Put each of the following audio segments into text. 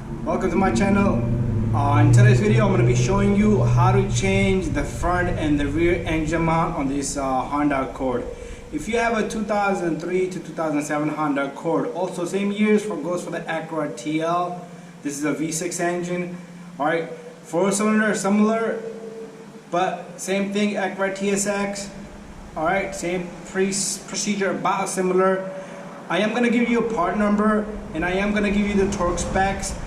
Welcome to my channel. In today's video I'm going to be showing you how to change the front and the rear engine mount on this Honda Accord. If you have a 2003 to 2007 Honda Accord, also same years goes for the Accord TL. This is a V6 engine. Alright, 4-cylinder similar, but same thing, Accord TSX. Alright, same procedure, about similar. I am going to give you a part number and I am going to give you the torque specs.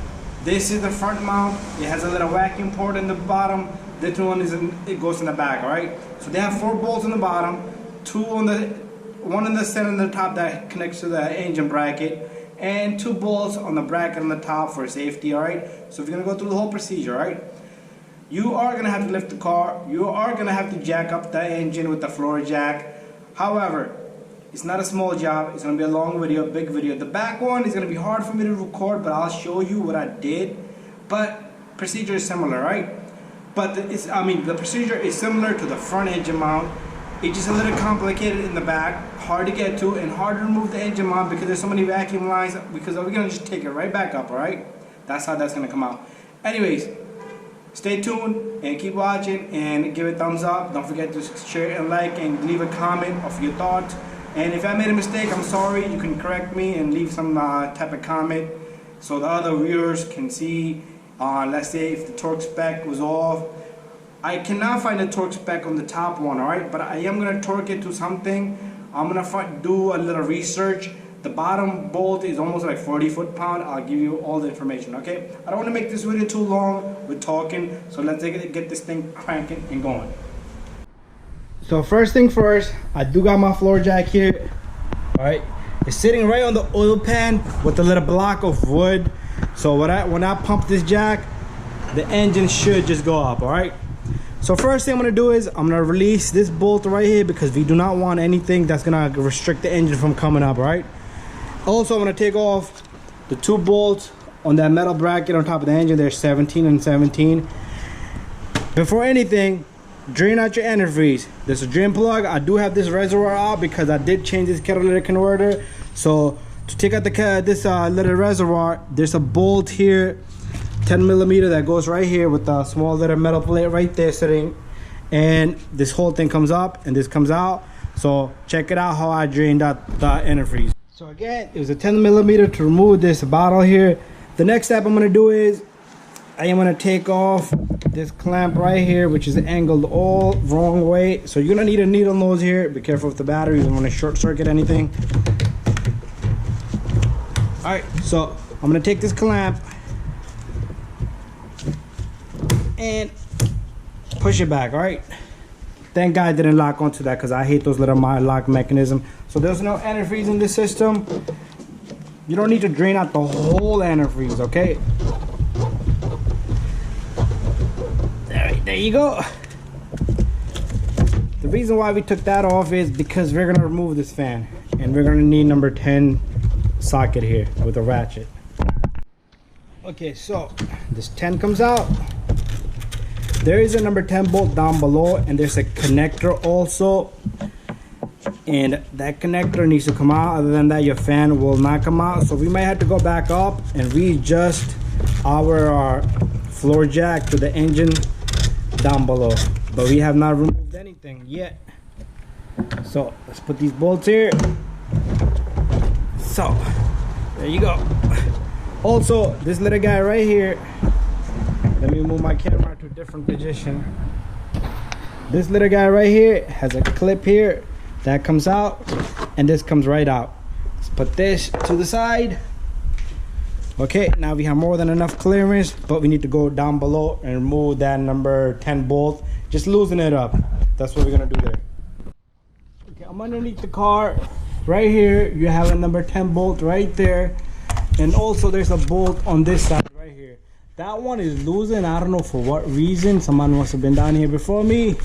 This is the front mount. It has a little vacuum port in the bottom. This one it goes in the back. All right. So they have 4 bolts in the bottom, one in the center and the top that connects to the engine bracket, and 2 bolts on the bracket on the top for safety. All right. So if you're gonna go through the whole procedure, all right, you are gonna have to lift the car. You are gonna have to jack up the engine with the floor jack. However, it's not a small job. It's going to be a long video, big video. The back one is going to be hard for me to record, but I'll show you what I did. But procedure is similar, right? But the procedure is similar to the front engine mount. It's just a little complicated in the back, hard to get to, and hard to remove the engine mount because there's so many vacuum lines. Because we're going to just take it right back up, all right? That's how that's going to come out. Anyways, stay tuned and keep watching and give it a thumbs up. Don't forget to share and like and leave a comment of your thoughts. And if I made a mistake, I'm sorry. You can correct me and leave some type of comment so the other viewers can see. Let's say if the torque spec was off. I cannot find the torque spec on the top one, alright? But I am going to torque it to something. I'm going to do a little research. The bottom bolt is almost like 40 foot-pound. I'll give you all the information, okay? I don't want to make this video too long with talking, so let's get this thing cranking and going. So first thing first, I do got my floor jack here. All right, it's sitting right on the oil pan with a little block of wood. So when I pump this jack, the engine should just go up. All right. So first thing I'm gonna do is I'm gonna release this bolt right here because we do not want anything that's gonna restrict the engine from coming up. All right. Also, I'm gonna take off the 2 bolts on that metal bracket on top of the engine. There's 17 and 17. Before anything, drain out your antifreeze. There's a drain plug. I do have this reservoir out because I did change this catalytic converter. So to take out this little reservoir, there's a bolt here, 10mm, that goes right here with a small little metal plate right there sitting, and this whole thing comes up and this comes out. So check it out how I drained out the antifreeze. So again, it was a 10mm to remove this bottle here. The next step I'm going to do is I am going to take off this clamp right here, which is angled all wrong way. So you're going to need a needle nose here. Be careful with the battery. You don't want to short circuit anything. Alright, so I'm going to take this clamp and push it back. Alright, thank God I didn't lock onto that because I hate those little lock mechanism. So there's no antifreeze in this system. You don't need to drain out the whole antifreeze, okay? There you go. The reason why we took that off is because we're gonna remove this fan and we're gonna need number 10 socket here with a ratchet. Okay, so this 10 comes out. There is a number 10 bolt down below and there's a connector also, and that connector needs to come out. Other than that, your fan will not come out. So we might have to go back up and readjust our floor jack to the engine down below, but we have not removed anything yet. So let's put these bolts here. So there you go. Also, this little guy right here, let me move my camera to a different position. This little guy right here has a clip here that comes out and this comes right out. Let's put this to the side. Okay, now we have more than enough clearance, but we need to go down below and remove that number 10 bolt. Just loosen it up. That's what we're gonna do there. Okay, I'm underneath the car. Right here, you have a number 10 bolt right there. And also there's a bolt on this side right here. That one is loosened. I don't know for what reason. Someone must have been down here before me.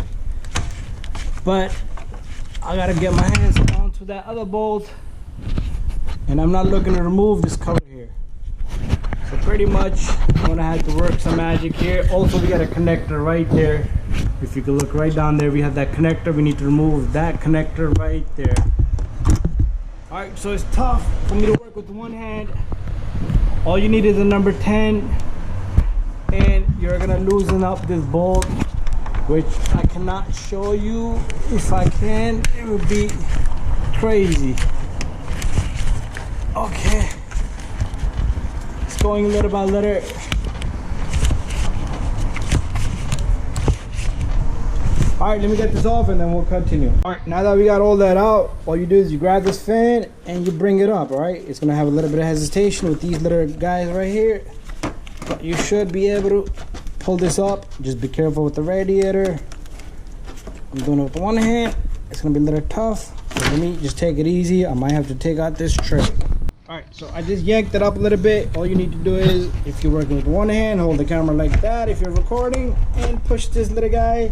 But I gotta get my hands onto that other bolt. And I'm not looking to remove this cover here. So pretty much I'm gonna have to work some magic here. Also, we got a connector right there. If you can look right down there, we have that connector. We need to remove that connector right there. Alright, so it's tough for me to work with one hand. all you need is a number 10, and you're gonna loosen up this bolt, which I cannot show you. If I can, it would be crazy. Okay, it's going letter by letter. All right, let me get this off and then we'll continue. All right, now that we got all that out, all you do is you grab this fan and you bring it up. All right, it's gonna have a little bit of hesitation with these little guys right here, but you should be able to pull this up. Just be careful with the radiator. I'm doing it with one hand. It's gonna be a little tough, so let me just take it easy. I might have to take out this tray. All right, so I just yanked it up a little bit. All you need to do is, if you're working with one hand, hold the camera like that if you're recording, and push this little guy.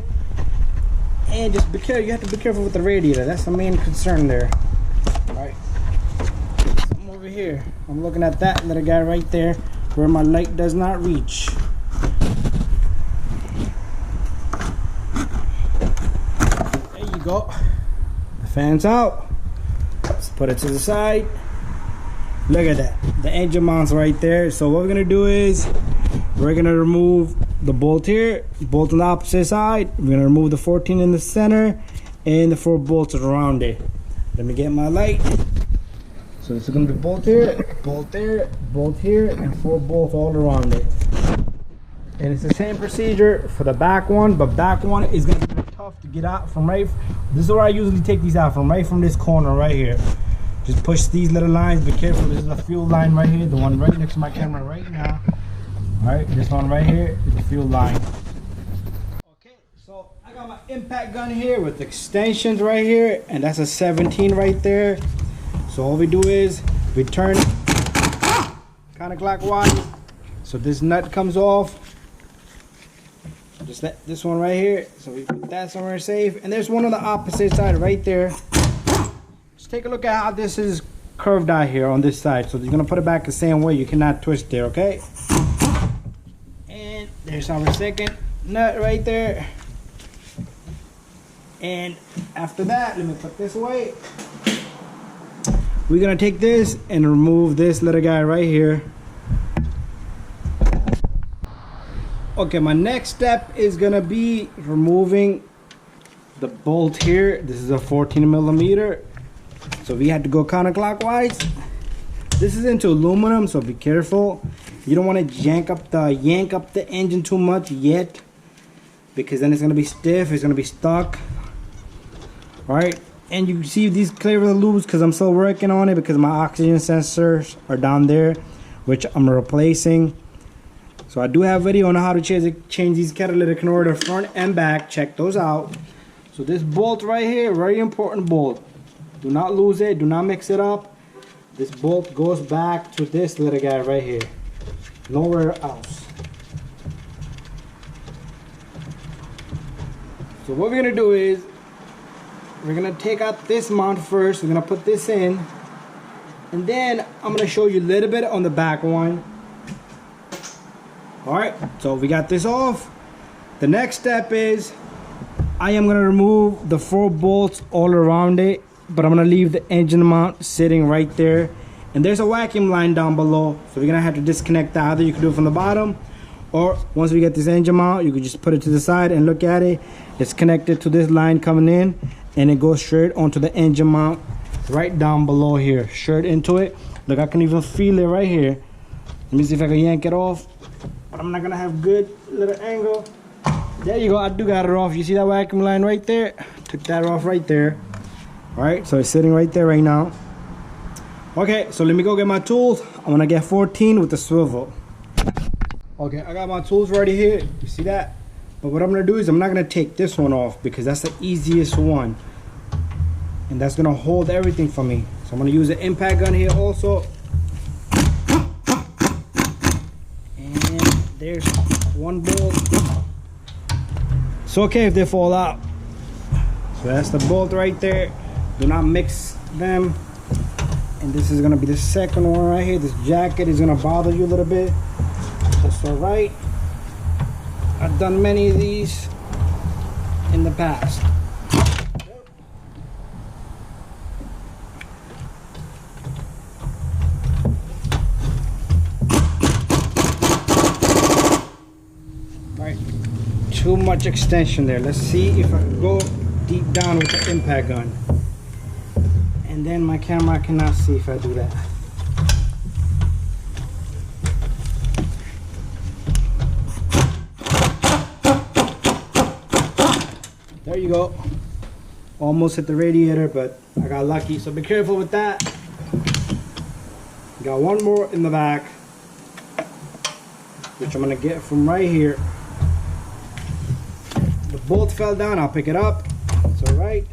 And just be careful, you have to be careful with the radiator. That's the main concern there. All right, I'm over here. I'm looking at that little guy right there where my light does not reach. There you go. The fan's out. Let's put it to the side. Look at that. The engine mounts right there. So what we're gonna do is we're gonna remove the bolt here, bolt on the opposite side. We're gonna remove the 14 in the center and the 4 bolts around it. Let me get my light. So this is gonna be bolt here, bolt there, bolt here, and 4 bolts all around it. And it's the same procedure for the back one, but back one is gonna be tough to get out from right. This is where I usually take these out from, right from this corner right here. Just push these little lines. Be careful. This is a fuel line right here, the one right next to my camera right now. Alright, this one right here is the fuel line. Okay, so I got my impact gun here with extensions right here, and that's a 17 right there. So all we do is we turn counterclockwise, so this nut comes off. Just let this one right here, so we put that somewhere safe. And there's one on the opposite side right there. Just take a look at how this is curved out here on this side. So you're gonna put it back the same way. You cannot twist there, okay? There's our second nut right there. And after that, let me put this away. We're gonna take this and remove this little guy right here. Okay, my next step is gonna be removing the bolt here. This is a 14 millimeter. So we had to go counterclockwise. This is into aluminum, so be careful. You don't want to yank up the engine too much yet, because then it's gonna be stiff. It's gonna be stuck. All right, and you see these clearly loose because I'm still working on it, because my oxygen sensors are down there, which I'm replacing. So I do have a video on how to change these catalytic converter front and back. Check those out. So this bolt right here, very important bolt. Do not lose it. Do not mix it up. This bolt goes back to this little guy right here. Nowhere else. So what we're gonna do is we're gonna take out this mount first. We're gonna put this in, and then I'm gonna show you a little bit on the back one. All right, so we got this off. The next step is I am gonna remove the 4 bolts all around it, but I'm gonna leave the engine mount sitting right there. And there's a vacuum line down below, so we're gonna have to disconnect that. Either you can do it from the bottom, or once we get this engine mount, you can just put it to the side and look at it. It's connected to this line coming in, and it goes straight onto the engine mount right down below here, straight into it. Look, I can even feel it right here. Let me see if I can yank it off, but I'm not gonna have good little angle. There you go, I do got it off. You see that vacuum line right there? Took that off right there. All right, so it's sitting right there right now. Okay, so let me go get my tools. I'm gonna get 14 with the swivel. Okay, I got my tools ready here. You see that? But what I'm gonna do is I'm not gonna take this one off, because that's the easiest one, and that's gonna hold everything for me. So I'm gonna use the impact gun here also. And there's one bolt. It's okay if they fall out. So that's the bolt right there. Do not mix them. And this is gonna be the second one right here. This jacket is gonna bother you a little bit. That's all right. I've done many of these in the past. too much extension there. Let's see if I can go deep down with the impact gun. And then my camera cannot see if I do that. There you go. Almost hit the radiator, but I got lucky, so be careful with that. Got one more in the back, which I'm gonna get from right here. The bolt fell down, I'll pick it up. It's all right.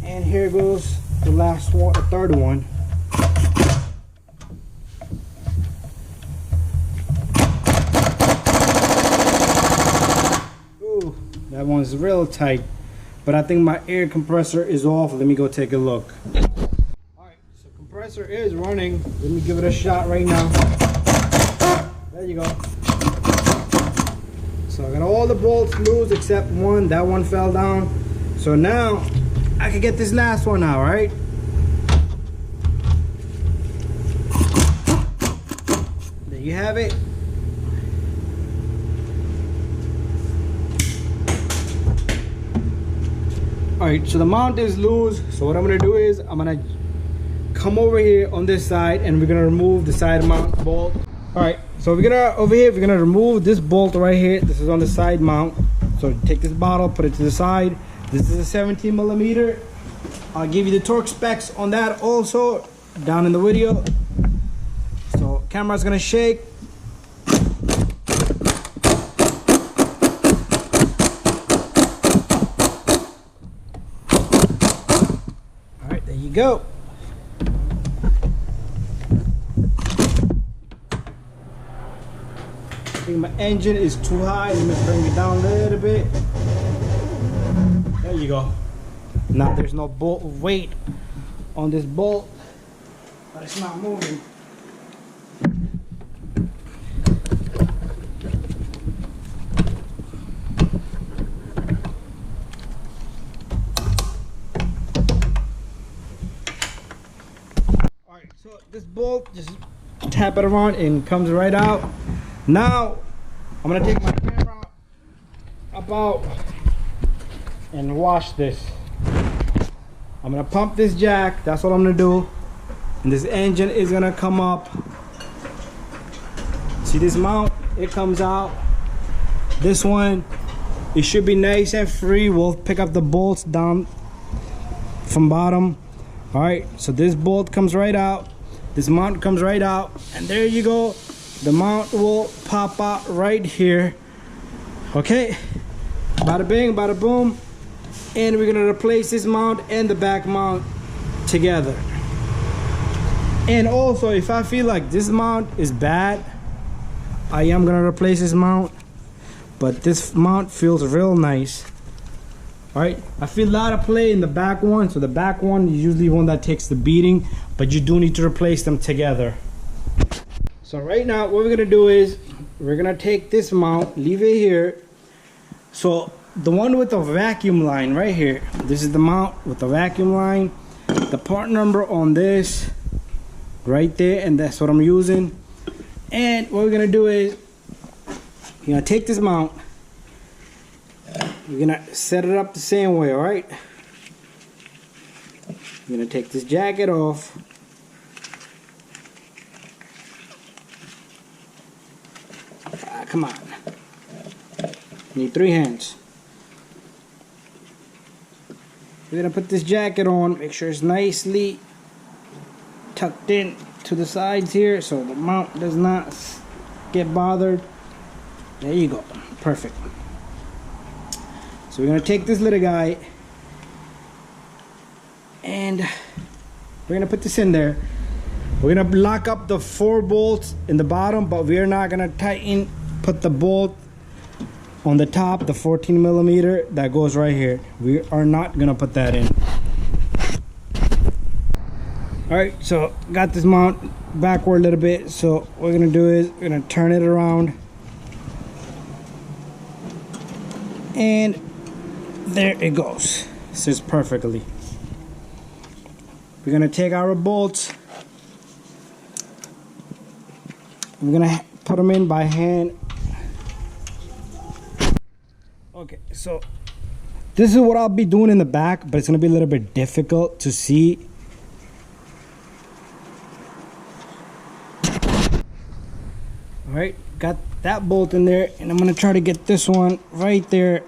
And here goes the last one, the third one. Ooh, that one's real tight. But I think my air compressor is off. Let me go take a look. Alright, so compressor is running. Let me give it a shot right now. There you go. So I got all the bolts loose except one. That one fell down. So now I can get this last one out, right? There you have it. Alright, so the mount is loose. So what I'm gonna do is I'm gonna come over here on this side and we're gonna remove the side mount bolt. Alright, so we're gonna remove this bolt right here. This is on the side mount. So take this bottle, put it to the side. This is a 17 millimeter. I'll give you the torque specs on that also down in the video. So camera's gonna shake. Alright, there you go. I think my engine is too high. Let me bring it down a little bit. There you go. Now there's no bolt weight on this bolt, but it's not moving. Alright, so this bolt, just tap it around and comes right out. Now I'm gonna take my camera about and wash this. I'm gonna pump this jack. That's what I'm gonna do. And this engine is gonna come up. See this mount? It comes out. This one, it should be nice and free. We'll pick up the bolts down from bottom. All right, so this bolt comes right out. This mount comes right out. And there you go. The mount will pop out right here. Okay, bada bing, bada boom. And we're gonna replace this mount and the back mount together. And also, if I feel like this mount is bad, I am gonna replace this mount. But this mount feels real nice. All right, I feel a lot of play in the back one. So the back one is usually one that takes the beating, but you do need to replace them together. So right now, what we're gonna do is we're gonna take this mount, leave it here. So the one with the vacuum line right here, this is the mount with the vacuum line. The part number on this right there, and that's what I'm using. And what we're gonna do is you're gonna take this mount, you're gonna set it up the same way. All right, you're gonna take this jacket off. Come on, you need 3 hands. We're gonna put this jacket on, make sure it's nicely tucked in to the sides here so the mount does not get bothered. There you go, perfect. So we're gonna take this little guy and we're gonna put this in there. We're gonna lock up the 4 bolts in the bottom, but we're not gonna tighten, put the bolt on the top, the 14 millimeter that goes right here. We are not gonna put that in. All right, so got this mount backward a little bit. So what we're gonna do is we're gonna turn it around, and there it goes. Sits perfectly. We're gonna take our bolts. We're gonna put them in by hand. Okay, so this is what I'll be doing in the back, but it's gonna be a little bit difficult to see. All right, got that bolt in there, and I'm gonna try to get this one right there.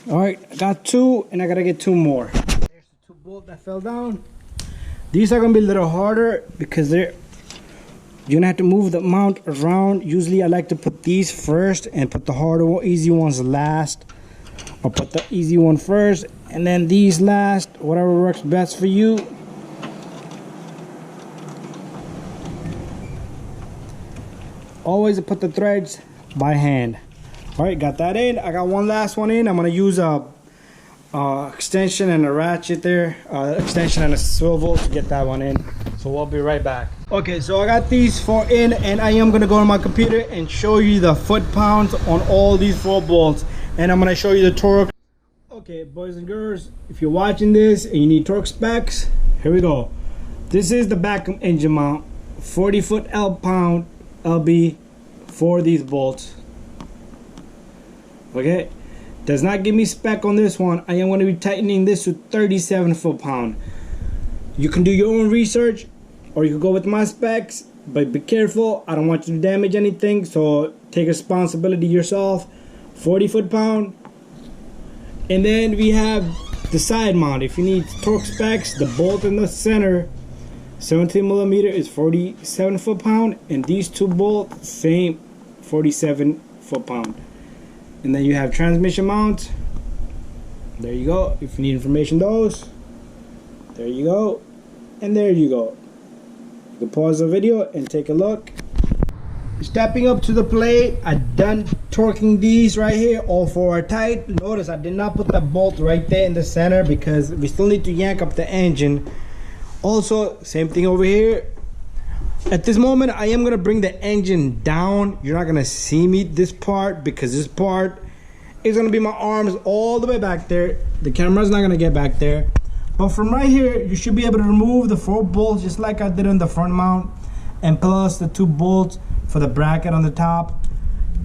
All right, I got two, and I gotta get two more. There's the two bolts that fell down. These are gonna be a little harder because you're gonna have to move the mount around. Usually I like to put these first and put the harder one, easy ones last, or put the easy one first and then these last, whatever works best for you. Always put the threads by hand. All right, got that in. I got one last one in. I'm gonna use a extension and a ratchet there, extension and a swivel to get that one in. So we'll be right back. Okay, so I got these four in, and I am gonna go on my computer and show you the foot-pounds on all these 4 bolts, and I'm gonna show you the torque. Okay, boys and girls, if you're watching this and you need torque specs, here we go. This is the back engine mount, 40-foot L-pound LB for these bolts. Okay, does not give me spec on this one. I am going to be tightening this to 37 foot-pound. You can do your own research, or you can go with my specs, but be careful. I don't want you to damage anything, so take responsibility yourself. 40 foot-pound. And then we have the side mount. If you need torque specs, the bolt in the center, 17 millimeter, is 47 foot-pound, and these two bolts, same 47 foot-pound. And then you have transmission mounts. There you go. If you need information, those. There you go. And there you go. You can pause the video and take a look. Stepping up to the plate, I done torquing these right here. All 4 are tight. Notice I did not put the bolt right there in the center because we still need to yank up the engine. Also, same thing over here. At this moment, I am gonna bring the engine down. You're not gonna see me this part because this part is gonna be my arms all the way back there. The camera's not gonna get back there. But from right here, you should be able to remove the 4 bolts just like I did on the front mount, and plus the 2 bolts for the bracket on the top,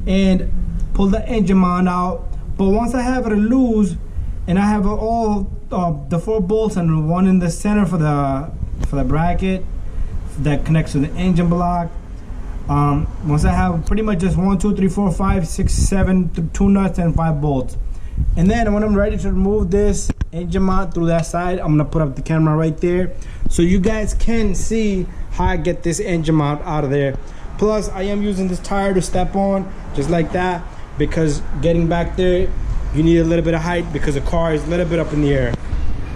and pull the engine mount out. But once I have it loose, and I have all the 4 bolts and one in the center for the bracket that connects to the engine block. Once I have pretty much just 1, 2, 3, 4, 5, 6, 7, 2 nuts and 5 bolts. And then when I'm ready to remove this engine mount through that side, I'm gonna put up the camera right there so you guys can see how I get this engine mount out of there. Plus, I am using this tire to step on, just like that, because getting back there, you need a little bit of height because the car is a little bit up in the air.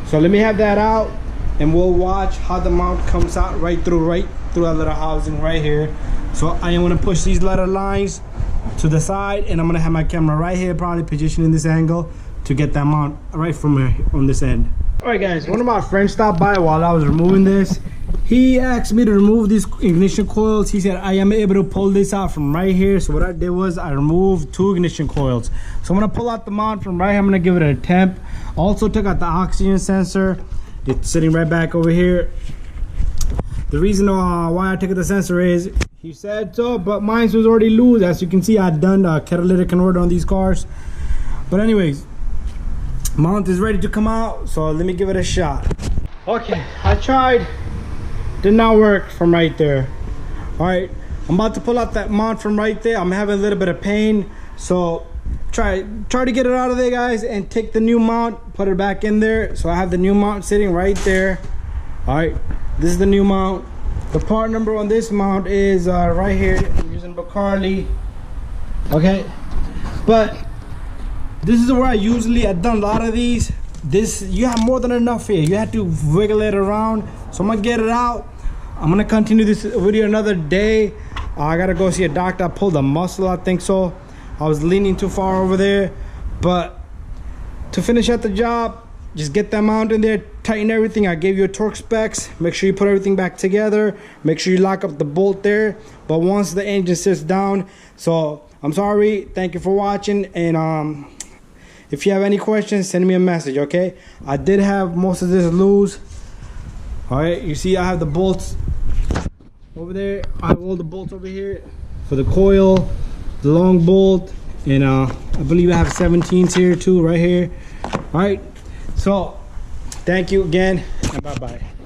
So let me have that out, and we'll watch how the mount comes out right through that little housing right here. So I am gonna push these letter lines to the side, and I'm gonna have my camera right here, probably positioning this angle to get that mount right from here on this end. All right, guys, one of my friends stopped by while I was removing this. He asked me to remove these ignition coils. He said I am able to pull this out from right here. So what I did was I removed 2 ignition coils. So I'm gonna pull out the mount from right here. I'm gonna give it a temp. Also took out the oxygen sensor. It's sitting right back over here. The reason why I took the sensor is he said so, but mine was already loose. As you can see, I've done a catalytic converter on these cars. But anyways, mount is ready to come out, so let me give it a shot. Okay, I tried. Did not work from right there. All right, I'm about to pull out that mount from right there. I'm having a little bit of pain, so try to get it out of there, guys, and take the new mount, put it back in there. So I have the new mount sitting right there. All right, this is the new mount. The part number on this mount is right here. I'm using Bacardi. Okay, but this is where I've done a lot of these. This, you have more than enough here. You have to wiggle it around. So I'm gonna get it out. I'm gonna continue this video another day. I gotta go see a doctor. I pulled a muscle, I think so. I was leaning too far over there. But to finish out the job, just get that mount in there, tighten everything. I gave you a torque specs. Make sure you put everything back together. Make sure you lock up the bolt there. But once the engine sits down, so I'm sorry. Thank you for watching, and if you have any questions, send me a message, okay? I did have most of this loose. All right, you see I have the bolts over there I have all the bolts over here for the coil, the long bolt, and I believe I have 17s here too, right here. All right, so thank you again, and bye bye.